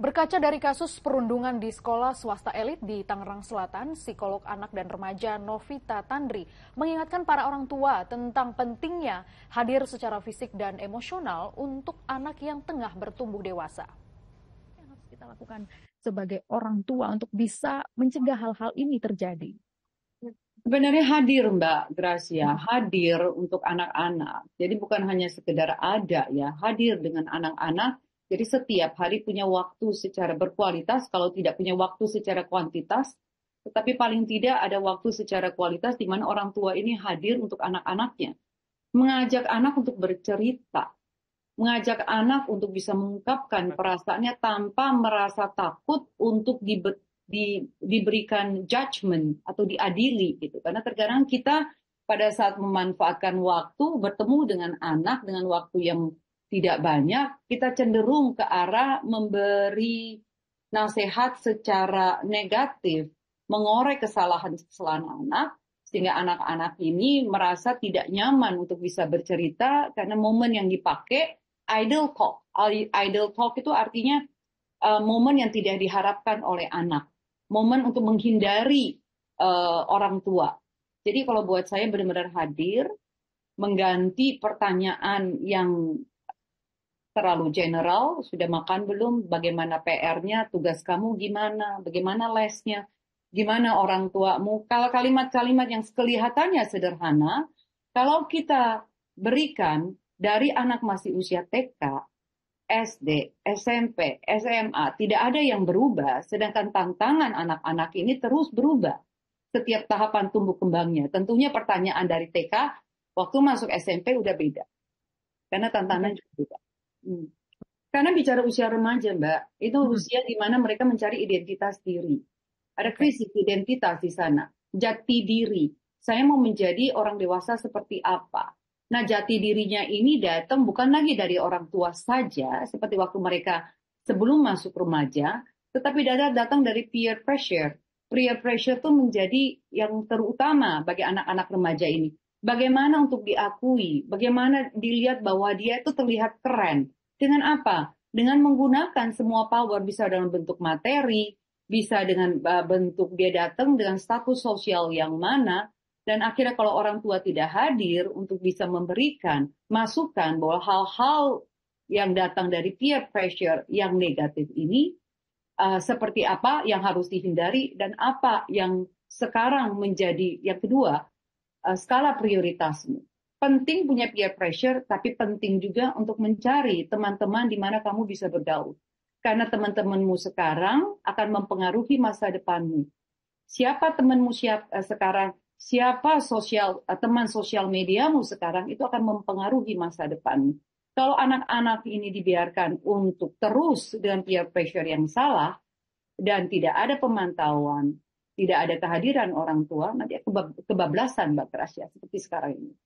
Berkaca dari kasus perundungan di sekolah swasta elit di Tangerang Selatan, psikolog anak dan remaja Novita Tandri mengingatkan para orang tua tentang pentingnya hadir secara fisik dan emosional untuk anak yang tengah bertumbuh dewasa. Yang harus kita lakukan sebagai orang tua untuk bisa mencegah hal-hal ini terjadi. Sebenarnya hadir Mbak Gracia, hadir untuk anak-anak. Jadi bukan hanya sekedar ada ya, hadir dengan anak-anak. Jadi setiap hari punya waktu secara berkualitas, kalau tidak punya waktu secara kuantitas, tetapi paling tidak ada waktu secara kualitas di mana orang tua ini hadir untuk anak-anaknya. Mengajak anak untuk bercerita, mengajak anak untuk bisa mengungkapkan perasaannya tanpa merasa takut untuk diberikan judgment atau diadili gitu. Karena terkadang kita pada saat memanfaatkan waktu bertemu dengan anak dengan waktu yang tidak banyak, kita cenderung ke arah memberi nasihat secara negatif, mengorek kesalahan-kesalahan anak, sehingga anak-anak ini merasa tidak nyaman untuk bisa bercerita karena momen yang dipakai idle talk. Idle talk itu artinya momen yang tidak diharapkan oleh anak. Momen untuk menghindari orang tua. Jadi kalau buat saya benar-benar hadir, mengganti pertanyaan yang terlalu general, sudah makan belum, bagaimana PR-nya, tugas kamu gimana, bagaimana lesnya, gimana orang tuamu. Kalau kalimat-kalimat yang kelihatannya sederhana, kalau kita berikan dari anak masih usia TK, SD, SMP, SMA, tidak ada yang berubah, sedangkan tantangan anak-anak ini terus berubah setiap tahapan tumbuh kembangnya. Tentunya pertanyaan dari TK, waktu masuk SMP udah beda, karena tantangan juga beda. Karena bicara usia remaja, Mbak, itu usia di mana mereka mencari identitas diri. Ada krisis identitas di sana, jati diri. Saya mau menjadi orang dewasa seperti apa? Nah, jati dirinya ini datang bukan lagi dari orang tua saja, seperti waktu mereka sebelum masuk remaja, tetapi datang dari peer pressure. Peer pressure itu menjadi yang terutama bagi anak-anak remaja ini. Bagaimana untuk diakui, bagaimana dilihat bahwa dia itu terlihat keren. Dengan apa? Dengan menggunakan semua power, bisa dalam bentuk materi, bisa dengan bentuk dia datang dengan status sosial yang mana. Dan akhirnya kalau orang tua tidak hadir untuk bisa memberikan masukan bahwa hal-hal yang datang dari peer pressure yang negatif ini seperti apa yang harus dihindari dan apa yang sekarang menjadi yang kedua, skala prioritasmu. Penting punya peer pressure, tapi penting juga untuk mencari teman-teman di mana kamu bisa bergaul. Karena teman-temanmu sekarang akan mempengaruhi masa depanmu. Siapa temanmu sekarang, siapa teman sosial mediamu sekarang, itu akan mempengaruhi masa depanmu. Kalau anak-anak ini dibiarkan untuk terus dengan peer pressure yang salah, dan tidak ada pemantauan, tidak ada kehadiran orang tua, nanti kebablasan Mbak Gracia, seperti sekarang ini.